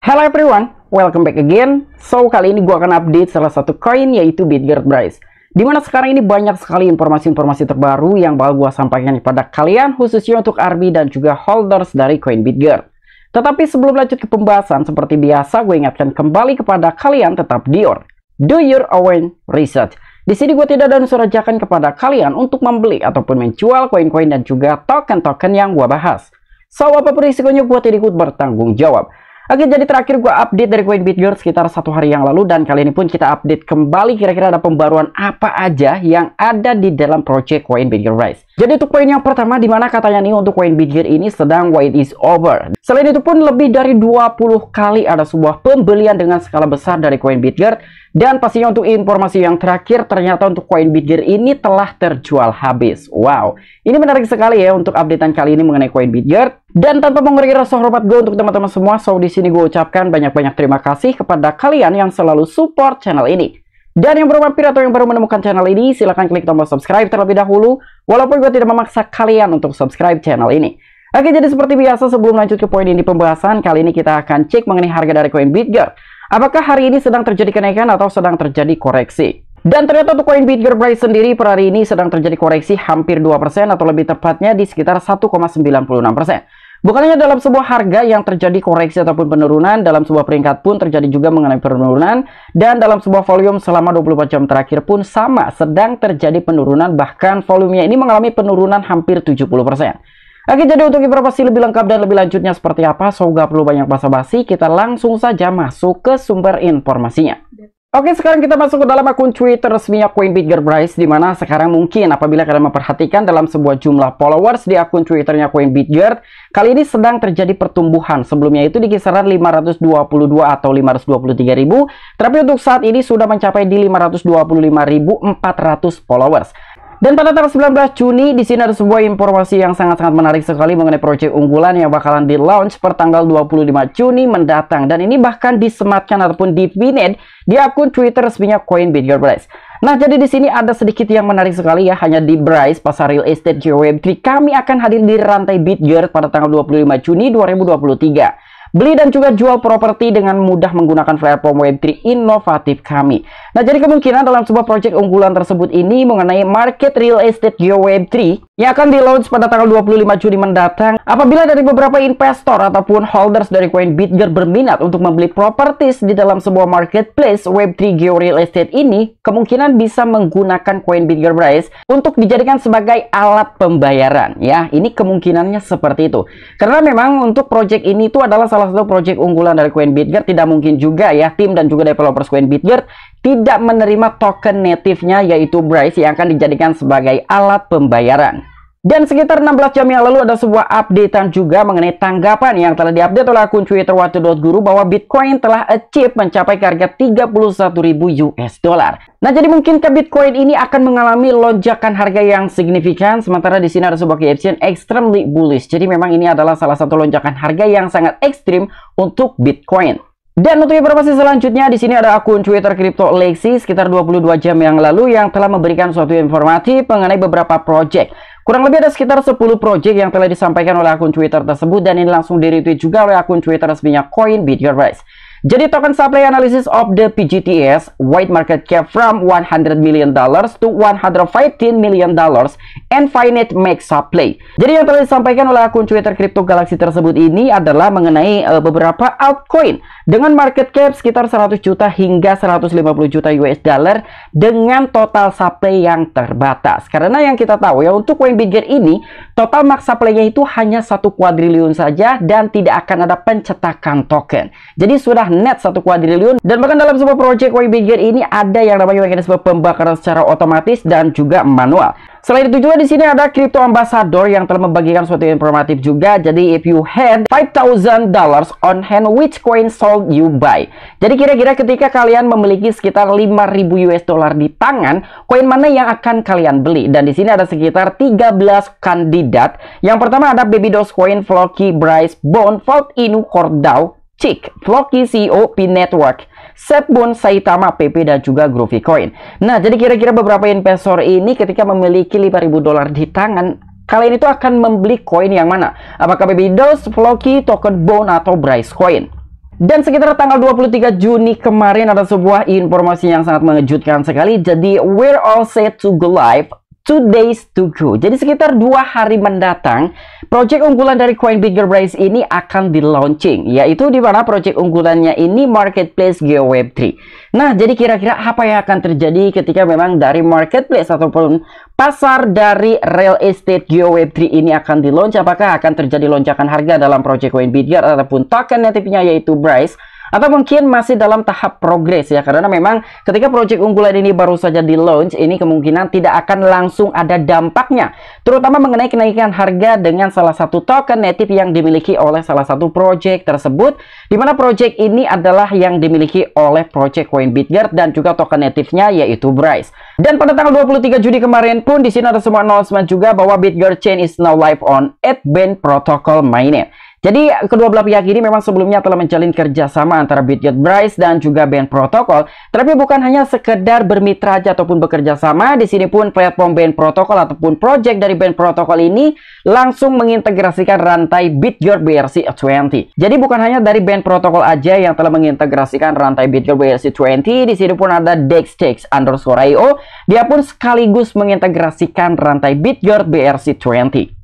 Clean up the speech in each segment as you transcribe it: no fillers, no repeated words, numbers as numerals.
Hello everyone, welcome back again. So, kali ini gue akan update salah satu koin yaitu Bitgert Bryce. Dimana sekarang ini banyak sekali informasi-informasi terbaru yang bakal gue sampaikan kepada kalian khususnya untuk ARMY dan juga holders dari koin Bitgert. Tetapi sebelum lanjut ke pembahasan, seperti biasa gue ingatkan kembali kepada kalian tetap do your own research. Di sini gue tidak ada unsur ajakan kepada kalian untuk membeli ataupun menjual koin-koin dan juga token-token yang gue bahas. So, apapun risikonya gue tidak ikut bertanggung jawab. Oke, jadi terakhir gue update dari koin Bitgert sekitar 1 hari yang lalu, dan kali ini pun kita update kembali kira-kira ada pembaruan apa aja yang ada di dalam project koin Bitgert Bryce. Jadi untuk poin yang pertama, dimana katanya nih untuk koin Bitgert ini sedang wait is over. Selain itu pun lebih dari 20 kali ada sebuah pembelian dengan skala besar dari koin Bitgert. Dan pastinya untuk informasi yang terakhir, ternyata untuk koin Bitgert ini telah terjual habis. Wow, ini menarik sekali ya untuk updatean kali ini mengenai koin Bitgert. Dan tanpa mengurangi rasa hormat gue untuk teman-teman semua, so di sini gue ucapkan banyak-banyak terima kasih kepada kalian yang selalu support channel ini. Dan yang baru mampir atau yang baru menemukan channel ini, silahkan klik tombol subscribe terlebih dahulu, walaupun gue tidak memaksa kalian untuk subscribe channel ini. Oke, jadi seperti biasa sebelum lanjut ke poin ini pembahasan, kali ini kita akan cek mengenai harga dari koin Bitgert. Apakah hari ini sedang terjadi kenaikan atau sedang terjadi koreksi? Dan ternyata untuk koin Bitgert Bryce sendiri per hari ini sedang terjadi koreksi hampir 2% atau lebih tepatnya di sekitar 1,96%. Bukan hanya dalam sebuah harga yang terjadi koreksi ataupun penurunan, dalam sebuah peringkat pun terjadi juga mengenai penurunan, dan dalam sebuah volume selama 24 jam terakhir pun sama, sedang terjadi penurunan, bahkan volumenya ini mengalami penurunan hampir 70%. Oke, jadi untuk informasi lebih lengkap dan lebih lanjutnya seperti apa, so gak perlu banyak basa-basi, kita langsung saja masuk ke sumber informasinya. Oke, sekarang kita masuk ke dalam akun Twitter resminya koin Bitgert Bryce, dimana sekarang mungkin apabila kalian memperhatikan dalam sebuah jumlah followers di akun Twitternya koin Bitgert, kali ini sedang terjadi pertumbuhan. Sebelumnya itu di kisaran 522 atau 523 ribu, tapi untuk saat ini sudah mencapai di 525.400 followers. Dan pada tanggal 19 Juni, di sini ada sebuah informasi yang sangat-sangat menarik sekali mengenai proyek unggulan yang bakalan di-launch per tanggal 25 Juni mendatang. Dan ini bahkan disematkan ataupun di-pinned di akun Twitter resminya koin Bitgert Bryce. Nah, jadi di sini ada sedikit yang menarik sekali ya, hanya di Bryce, pasar real estate GeoWeb3. Kami akan hadir di rantai Bitgert pada tanggal 25 Juni 2023. Beli dan juga jual properti dengan mudah menggunakan platform Web3 inovatif kami. Nah, jadi kemungkinan dalam sebuah proyek unggulan tersebut ini mengenai market real estate GeoWeb3 yang akan di-launch pada tanggal 25 Juni mendatang. Apabila dari beberapa investor ataupun holders dari koin Bitgert berminat untuk membeli properties di dalam sebuah marketplace Web3 Geo Real Estate ini, kemungkinan bisa menggunakan koin Bitgert Bryce untuk dijadikan sebagai alat pembayaran. Ya, ini kemungkinannya seperti itu. Karena memang untuk proyek ini itu adalah salah satu proyek unggulan dari koin Bitgert, tidak mungkin juga ya tim dan juga developers koin Bitgert tidak menerima token native-nya yaitu Bryce yang akan dijadikan sebagai alat pembayaran. Dan sekitar 16 jam yang lalu ada sebuah updatean juga mengenai tanggapan yang telah diupdate oleh akun Twitter Watu.guru bahwa Bitcoin telah achieve mencapai harga 31.000 US dollar. Nah, jadi mungkinkah Bitcoin ini akan mengalami lonjakan harga yang signifikan? Sementara di sini ada sebuah caption extremely bullish. Jadi memang ini adalah salah satu lonjakan harga yang sangat ekstrim untuk Bitcoin. Dan untuk informasi selanjutnya, di sini ada akun Twitter Crypto Lexi sekitar 22 jam yang lalu yang telah memberikan suatu informasi mengenai beberapa project. Kurang lebih ada sekitar 10 project yang telah disampaikan oleh akun Twitter tersebut, dan ini langsung di-retweet juga oleh akun Twitter resminya koin Bitgert Bryce. Jadi token supply analysis of the PGTS wide market cap from $100 million to $115 million and finite max supply. Jadi yang telah disampaikan oleh akun Twitter Crypto Galaxy tersebut ini adalah mengenai beberapa altcoin dengan market cap sekitar 100 juta hingga 150 juta US dollar dengan total supply yang terbatas. Karena yang kita tahu ya, untuk koin Bitgert ini total max supply-nya itu hanya 1 kuadriliun saja dan tidak akan ada pencetakan token. Jadi sudah net 1 kuadriliun, dan bahkan dalam sebuah proyek koin Bitgert ini ada yang namanya mekanisme pembakaran secara otomatis dan juga manual. Selain itu juga di sini ada Crypto Ambassador yang telah membagikan suatu informatif juga. Jadi if you had $5,000 on hand, which coin sold you buy? Jadi kira-kira ketika kalian memiliki sekitar 5.000 US dollar di tangan, koin mana yang akan kalian beli? Dan di sini ada sekitar 13 kandidat. Yang pertama ada Baby Dogecoin, Floki, Bryce, Bond, Vault Inu, Kordao, Chick, Floki, CEO, P Network, Setbon, Saitama, PP, dan juga Groovy Coin. Nah, jadi kira-kira beberapa investor ini ketika memiliki 5.000 dolar di tangan, kalian itu akan membeli koin yang mana? Apakah Baby Doge, Floki, Token Bone, atau Bryce Coin? Dan sekitar tanggal 23 Juni kemarin ada sebuah informasi yang sangat mengejutkan sekali. Jadi we're all set to go live, 2 days to go. Jadi sekitar 2 hari mendatang, project unggulan dari Coinbitgerbrace ini akan di launching, yaitu di mana project unggulannya ini marketplace GeoWeb3. Nah, jadi kira-kira apa yang akan terjadi ketika memang dari marketplace ataupun pasar dari real estate GeoWeb3 ini akan di launch? Apakah akan terjadi lonjakan harga dalam project Coinbitger ataupun token native-nya yaitu Bryce? Atau mungkin masih dalam tahap progres ya, karena memang ketika project unggulan ini baru saja di launch, ini kemungkinan tidak akan langsung ada dampaknya, terutama mengenai kenaikan harga dengan salah satu token native yang dimiliki oleh salah satu project tersebut, di mana project ini adalah yang dimiliki oleh project Coinbitger dan juga token native-nya yaitu Bryce. Dan pada tanggal 23 Juni kemarin pun di sini ada semua announcement juga bahwa Bitger Chain is now live on @BAND Protocol Mainnet. Jadi kedua belah pihak ini memang sebelumnya telah menjalin kerjasama antara Bitgetbrace dan juga BAND Protocol. Tapi bukan hanya sekedar bermitra aja ataupun bekerja sama. Di sini pun platform BAND Protocol ataupun project dari BAND Protocol ini langsung mengintegrasikan rantai Bitger BRC20. Jadi bukan hanya dari BAND Protocol aja yang telah mengintegrasikan rantai Bitger BRC20. Di sini pun ada DexTex_IO. Dia pun sekaligus mengintegrasikan rantai Bitger BRC20.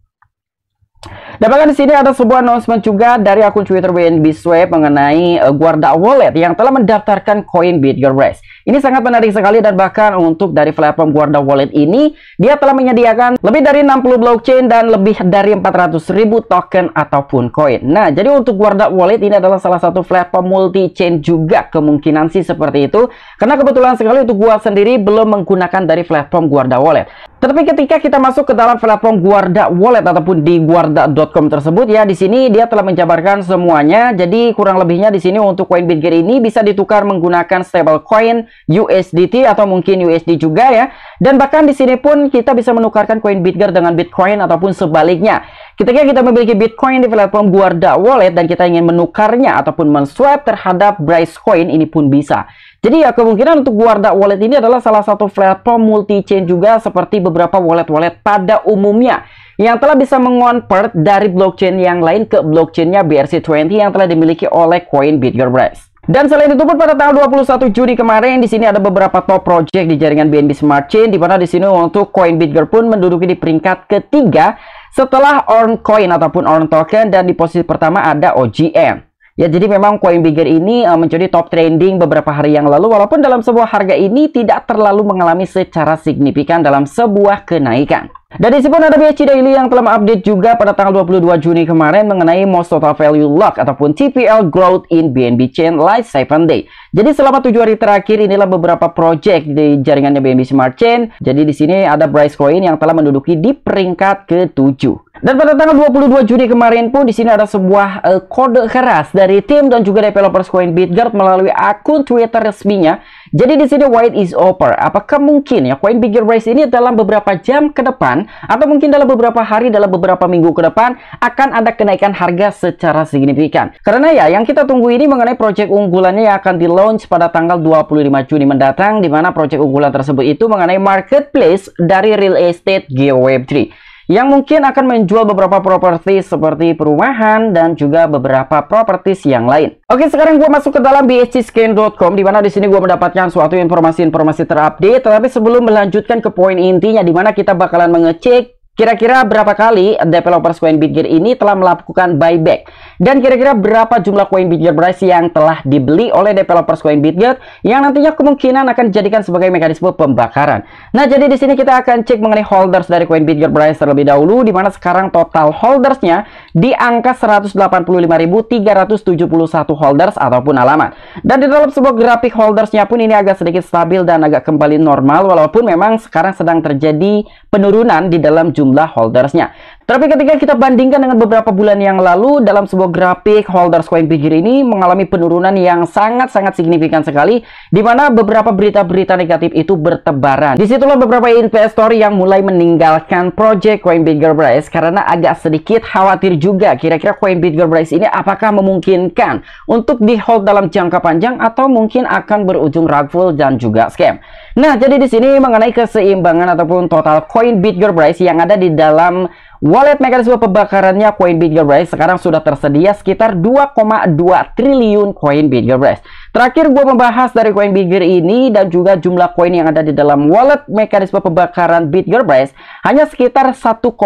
Dan bahkan di sini ada sebuah announcement juga dari akun Twitter BNB Swap mengenai Guarda Wallet yang telah mendaftarkan koin Bitgerbrace. Ini sangat menarik sekali, dan bahkan untuk dari platform Guarda Wallet ini dia telah menyediakan lebih dari 60 blockchain dan lebih dari 400.000 token ataupun koin. Nah, jadi untuk Guarda Wallet ini adalah salah satu platform multi-chain juga, kemungkinan sih seperti itu. Karena kebetulan sekali untuk gua sendiri belum menggunakan dari platform Guarda Wallet. Tetapi ketika kita masuk ke dalam platform Guarda Wallet ataupun di guarda.com tersebut ya, di sini dia telah menjabarkan semuanya. Jadi kurang lebihnya di sini untuk koin Bitger ini bisa ditukar menggunakan stablecoin USDT atau mungkin USD juga ya. Dan bahkan di sini pun kita bisa menukarkan koin Bitger dengan Bitcoin ataupun sebaliknya. Ketika kita memiliki Bitcoin di platform Guarda Wallet dan kita ingin menukarnya ataupun men-swap terhadap Bryce Coin, ini pun bisa. Jadi ya kemungkinan untuk Guarda Wallet ini adalah salah satu platform multi-chain juga seperti beberapa wallet-wallet pada umumnya yang telah bisa mengonvert dari blockchain yang lain ke blockchainnya BRC20 yang telah dimiliki oleh koin Bitgerbrace. Dan selain itu pun pada tanggal 21 Juni kemarin di sini ada beberapa top project di jaringan BNB Smart Chain, di mana di sini untuk koin Bitger pun menduduki di peringkat ketiga setelah Orn Coin ataupun Orn Token, dan di posisi pertama ada OGM. Ya, jadi memang koin Bitger ini menjadi top trending beberapa hari yang lalu, walaupun dalam sebuah harga ini tidak terlalu mengalami secara signifikan dalam sebuah kenaikan. Dan di sini pun ada BSC Daily yang telah mengupdate juga pada tanggal 22 Juni kemarin mengenai Most Total Value Lock ataupun TPL Growth in BNB Chain Last 7 Day. Jadi selama 7 hari terakhir inilah beberapa project di jaringannya BNB Smart Chain. Jadi di sini ada Bryce Coin yang telah menduduki di peringkat ke-7. Dan pada tanggal 22 Juni kemarin pun di sini ada sebuah kode keras dari tim dan juga developers Coin Bitger melalui akun Twitter resminya. Jadi di sini white is over. Apakah mungkin ya Coin Bitgerbrace ini dalam beberapa jam ke depan atau mungkin dalam beberapa hari, dalam beberapa minggu ke depan akan ada kenaikan harga secara signifikan? Karena ya yang kita tunggu ini mengenai project unggulannya yang akan di launch pada tanggal 25 Juni mendatang, di mana project unggulan tersebut itu mengenai marketplace dari real estate GeoWeb3 yang mungkin akan menjual beberapa properti seperti perumahan dan juga beberapa propertis yang lain. Oke, sekarang gue masuk ke dalam bscscan.com, di mana di sini gue mendapatkan suatu informasi-informasi terupdate. Tetapi sebelum melanjutkan ke poin intinya, di mana kita bakalan mengecek kira-kira berapa kali developers koin Bitger ini telah melakukan buyback, dan kira-kira berapa jumlah koin Bitgerbrace yang telah dibeli oleh developers koin Bitger yang nantinya kemungkinan akan dijadikan sebagai mekanisme pembakaran. Nah, jadi di sini kita akan cek mengenai holders dari koin Bitgerbrace terlebih dahulu, di mana sekarang total holdersnya di angka 185.371 holders ataupun alamat. Dan di dalam sebuah grafik holdersnya pun ini agak sedikit stabil dan agak kembali normal, walaupun memang sekarang sedang terjadi penurunan di dalam jumlah holdersnya. Tapi ketika kita bandingkan dengan beberapa bulan yang lalu, dalam sebuah grafik holders koin Bitger ini mengalami penurunan yang sangat-sangat signifikan sekali, di mana beberapa berita-berita negatif itu bertebaran. Disitulah beberapa investor yang mulai meninggalkan project koin Bitgerbrace karena agak sedikit khawatir juga kira-kira koin Bitgerbrace ini apakah memungkinkan untuk di hold dalam jangka panjang atau mungkin akan berujung rugful dan juga scam. Nah, jadi di sini mengenai keseimbangan ataupun total koin Bitgerbrace yang ada di dalam wallet mekanisme pembakarannya koin Bitgearbright sekarang sudah tersedia sekitar 2,2 triliun koin Bitgearbright. Terakhir gue membahas dari koin Bitgear ini dan juga jumlah koin yang ada di dalam wallet mekanisme pembakaran Bitgearbright hanya sekitar 1,285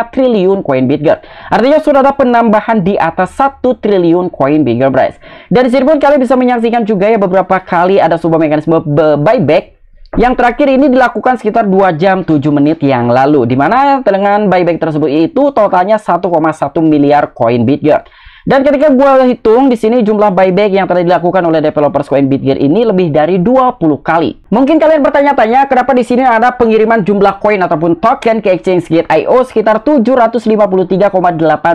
triliun koin Bitgear. Artinya sudah ada penambahan di atas 1 triliun koin Bitgearbright. Dan di sini pun kalian bisa menyaksikan juga ya beberapa kali ada sebuah mekanisme buyback yang terakhir ini dilakukan sekitar 2 jam 7 menit yang lalu, dimana dengan buyback tersebut itu totalnya 1,1 miliar koin Bitgear. Dan ketika gue hitung di sini jumlah buyback yang telah dilakukan oleh developers koin Bitgear ini lebih dari 20 kali. Mungkin kalian bertanya-tanya kenapa di sini ada pengiriman jumlah koin ataupun token ke exchange Gate.io sekitar 753,8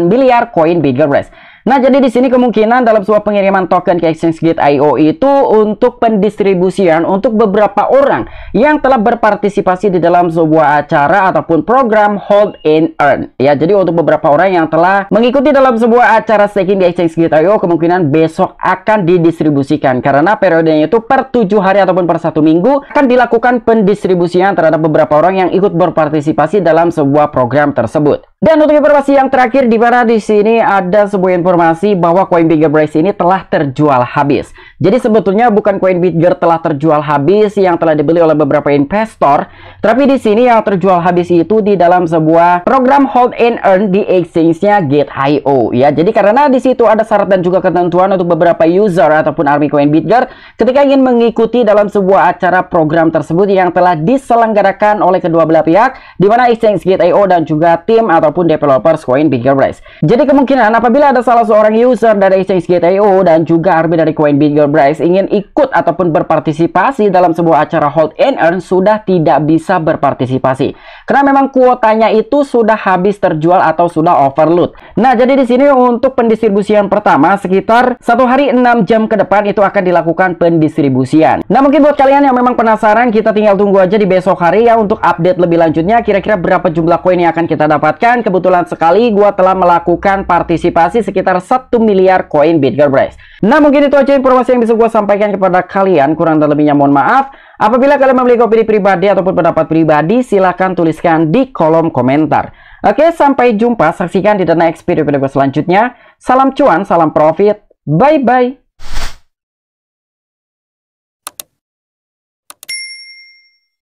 miliar koin Bitgearbright. Nah, jadi di sini kemungkinan dalam sebuah pengiriman token ke exchange Gate.io itu untuk pendistribusian untuk beberapa orang yang telah berpartisipasi di dalam sebuah acara ataupun program hold and earn. Ya, jadi untuk beberapa orang yang telah mengikuti dalam sebuah acara staking di exchange Gate.io kemungkinan besok akan didistribusikan karena periodenya itu per 7 hari ataupun per 1 minggu akan dilakukan pendistribusian terhadap beberapa orang yang ikut berpartisipasi dalam sebuah program tersebut. Dan untuk informasi yang terakhir, di mana di sini ada sebuah informasi bahwa koin Bitgearbright ini telah terjual habis. Jadi sebetulnya bukan koin Bitgear telah terjual habis yang telah dibeli oleh beberapa investor, tapi di sini yang terjual habis itu di dalam sebuah program hold and earn di exchange-nya Gate.io. Ya, jadi karena di situ ada syarat dan juga ketentuan untuk beberapa user ataupun army koin Bitgear ketika ingin mengikuti dalam sebuah acara program tersebut yang telah diselenggarakan oleh kedua belah pihak, di mana exchange Gate.io dan juga tim ataupun developers koin Bitgearbright. Jadi kemungkinan apabila ada salah seorang user dari exchange Gate.io dan juga army dari koin Bitgearbright ingin ikut ataupun berpartisipasi dalam sebuah acara hold and earn sudah tidak bisa berpartisipasi karena memang kuotanya itu sudah habis terjual atau sudah overload. Nah, jadi di sini untuk pendistribusian pertama sekitar 1 hari 6 jam ke depan itu akan dilakukan pendistribusian. Nah, mungkin buat kalian yang memang penasaran, kita tinggal tunggu aja di besok hari ya untuk update lebih lanjutnya kira-kira berapa jumlah koin yang akan kita dapatkan. Kebetulan sekali gua telah melakukan partisipasi sekitar 1 miliar koin Bitgearbright. Nah, mungkin itu aja informasi yang bisa gua sampaikan kepada kalian. Kurang dan lebihnya mohon maaf. Apabila kalian memiliki opini pribadi ataupun pendapat pribadi, silahkan tuliskan di kolom komentar. Oke, sampai jumpa. Saksikan di the next video gue selanjutnya. Salam cuan, salam profit. Bye-bye.